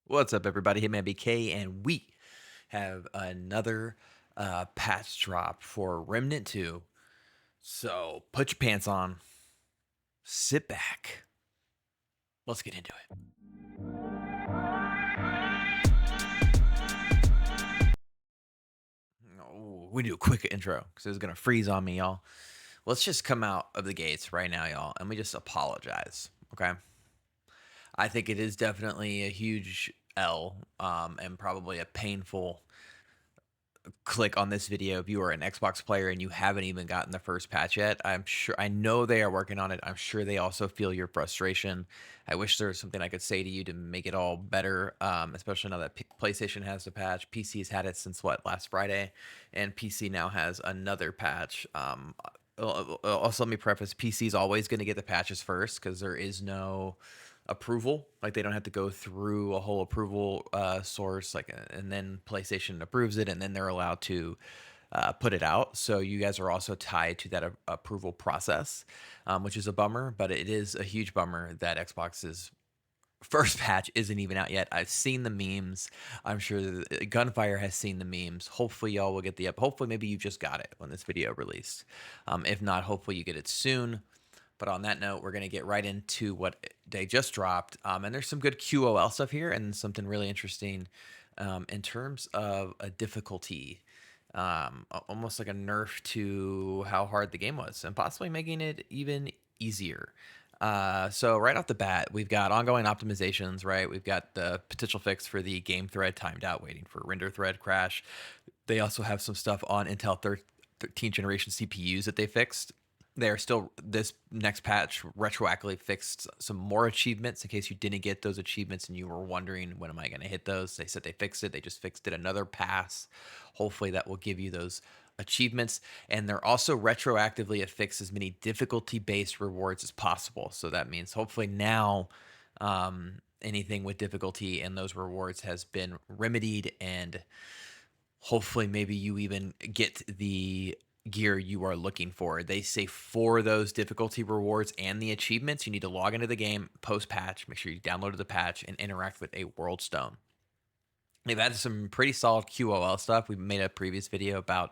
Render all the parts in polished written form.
What's up, everybody? Hitman BK, and we have another patch drop for Remnant 2. So put your pants on, sit back, let's get into it. Oh, we do a quick intro because it's gonna freeze on me, y'all. Let's just come out of the gates right now, y'all, and we just apologize. Okay, I think it is definitely a huge L, and probably a painful click on this video if you are an Xbox player and you haven't even gotten the first patch yet. I know they are working on it. I'm sure they also feel your frustration. I wish there was something I could say to you to make it all better, especially now that PlayStation has the patch. PC has had it since last Friday, and PC now has another patch. Also, let me preface: PC is always going to get the patches first because there is no approval. Like, they don't have to go through a whole approval source, and then PlayStation approves it, and then they're allowed to put it out. So you guys are also tied to that approval process, which is a bummer. But it is a huge bummer that Xbox's first patch isn't even out yet. I've seen the memes. I'm sure Gunfire has seen the memes. Hopefully y'all will get the up. Hopefully maybe you just got it when this video released. If not, hopefully you get it soon. But on that note, we're going to get right into what they just dropped. And there's some good QOL stuff here and something really interesting in terms of a difficulty, almost like a nerf to how hard the game was and possibly making it even easier. So right off the bat, we've got ongoing optimizations, right? We've got the potential fix for the game thread timed out, waiting for render thread crash. They also have some stuff on Intel 13th generation CPUs that they fixed. They are still, this next patch retroactively fixed some more achievements in case you didn't get those achievements and you were wondering, when am I going to hit those? They said they fixed it. They just fixed it another pass. Hopefully that will give you those achievements. And they're also retroactively affix as many difficulty based rewards as possible. So that means hopefully now anything with difficulty and those rewards has been remedied, and hopefully maybe you even get the gear you are looking for. They say for those difficulty rewards and the achievements, you need to log into the game post patch, make sure you downloaded the patch, and interact with a world stone. They've added some pretty solid QOL stuff. We made a previous video about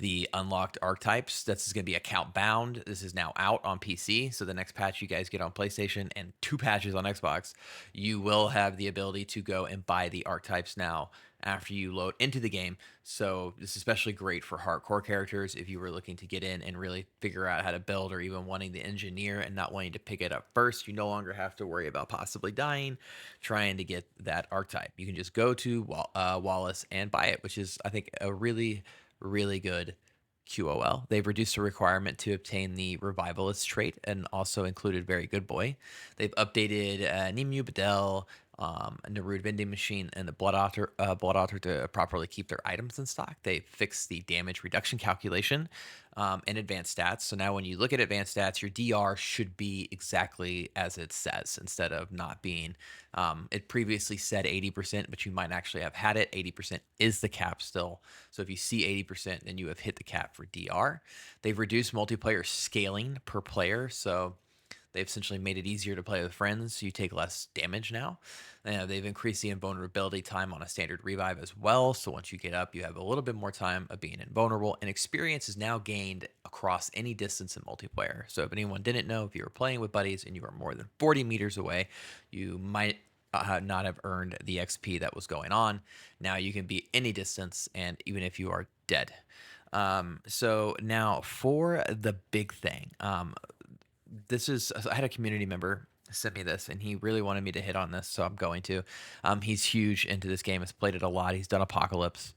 the unlocked archetypes. This is going to be account bound. This is now out on PC. So the next patch you guys get on PlayStation and 2 patches on Xbox, you will have the ability to go and buy the archetypes now after you load into the game. So this is especially great for hardcore characters if you were looking to get in and really figure out how to build, or even wanting the engineer and not wanting to pick it up first. You no longer have to worry about possibly dying trying to get that archetype. You can just go to Wallace and buy it, which is, I think, a really, really good QOL. They've reduced the requirement to obtain the Revivalist trait and also included Very Good Boy. They've updated Nemu, Bedell, Narud Vending Machine, and the Blood Altar to properly keep their items in stock. They fixed the damage reduction calculation and advanced stats. So now when you look at advanced stats, your DR should be exactly as it says instead of not being. It previously said 80%, but you might actually have had it. 80% is the cap still. So if you see 80%, then you have hit the cap for DR. They've reduced multiplayer scaling per player. So they've essentially made it easier to play with friends, so you take less damage now. They've increased the invulnerability time on a standard revive as well. So once you get up, you have a little bit more time of being invulnerable. And experience is now gained across any distance in multiplayer. So if anyone didn't know, if you were playing with buddies and you were more than 40 meters away, you might not have earned the XP that was going on. Now you can be any distance, and even if you are dead. So now for the big thing, I had a community member sent me this, and he really wanted me to hit on this, so I'm going to. He's huge into this game, has played it a lot. He's done Apocalypse.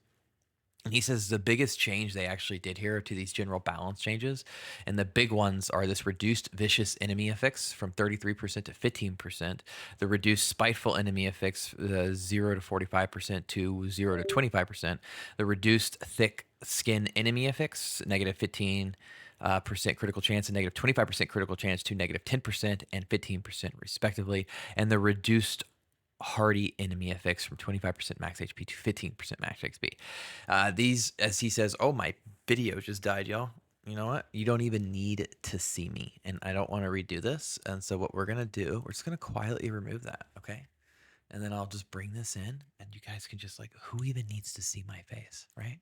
And he says the biggest change they actually did here to these general balance changes, and the big ones are this reduced vicious enemy effects from 33% to 15%, the reduced spiteful enemy effects 0 to 45% to 0 to 25%, the reduced thick skin enemy effects -15 percent critical chance and -25% critical chance to -10% and 15% respectively, and the reduced hardy enemy effects from 25% max HP to 15% max XP. These, as he says, oh, my video just died, y'all. You know what? You don't even need to see me, and I don't want to redo this. And so what we're going to do, we're just going to quietly remove that, okay? and then I'll just bring this in, and you guys can just like, who even needs to see my face, right?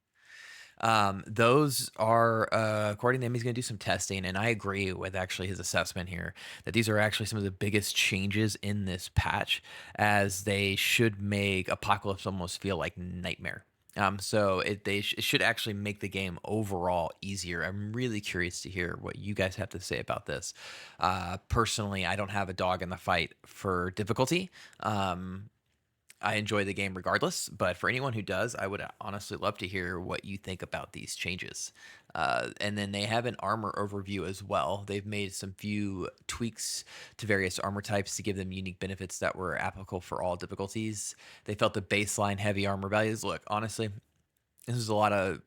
Those are, according to him, he's going to do some testing, and I agree with actually his assessment here that these are actually some of the biggest changes in this patch, as they should make Apocalypse almost feel like Nightmare. It should actually make the game overall easier. I'm really curious to hear what you guys have to say about this. Personally, I don't have a dog in the fight for difficulty. I enjoy the game regardless, but for anyone who does, I would honestly love to hear what you think about these changes. And then they have an armor overview as well. They've made some few tweaks to various armor types to give them unique benefits that were applicable for all difficulties. They felt the baseline heavy armor values. Look, honestly, this is a lot of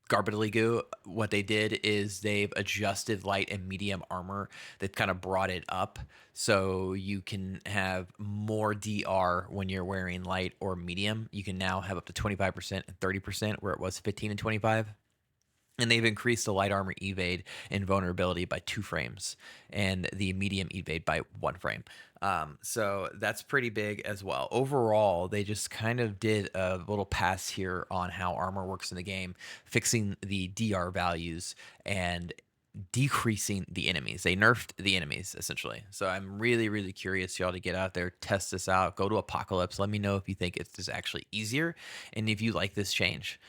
garbage goo. What they did is they've adjusted light and medium armor. They've kind of brought it up so you can have more DR when you're wearing light or medium. You can now have up to 25% and 30%, where it was 15 and 25. And they've increased the light armor evade and vulnerability by 2 frames, and the medium evade by 1 frame. So that's pretty big as well. Overall, they just kind of did a little pass here on how armor works in the game, fixing the DR values and decreasing the enemies. They nerfed the enemies essentially. So I'm really, really curious y'all to get out there, test this out, go to Apocalypse. Let me know if you think it's just actually easier and if you like this change.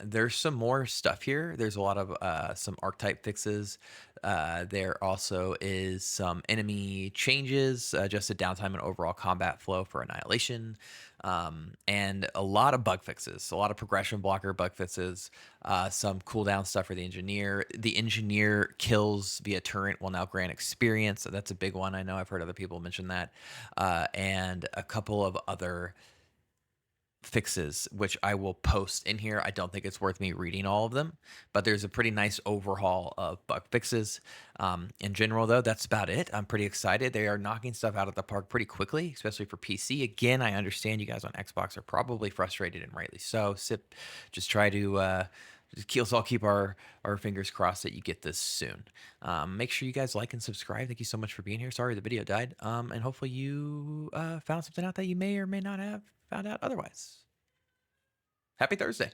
There's some more stuff here. There's a lot of some archetype fixes. There also is some enemy changes, just a downtime and overall combat flow for Annihilation, and a lot of bug fixes, a lot of progression blocker bug fixes, some cooldown stuff for the engineer. The engineer kills via turret will now grant experience. So that's a big one. I know I've heard other people mention that, and a couple of other fixes, which I will post in here. I don't think it's worth me reading all of them, but there's a pretty nice overhaul of bug fixes. In general, though, that's about it. I'm pretty excited. They are knocking stuff out of the park pretty quickly, especially for PC. Again, I understand you guys on Xbox are probably frustrated and rightly so. Just try to let's all keep our fingers crossed that you get this soon. Make sure you guys like and subscribe. Thank you so much for being here. Sorry the video died. And hopefully you found something out that you may or may not have found out otherwise. Happy Thursday.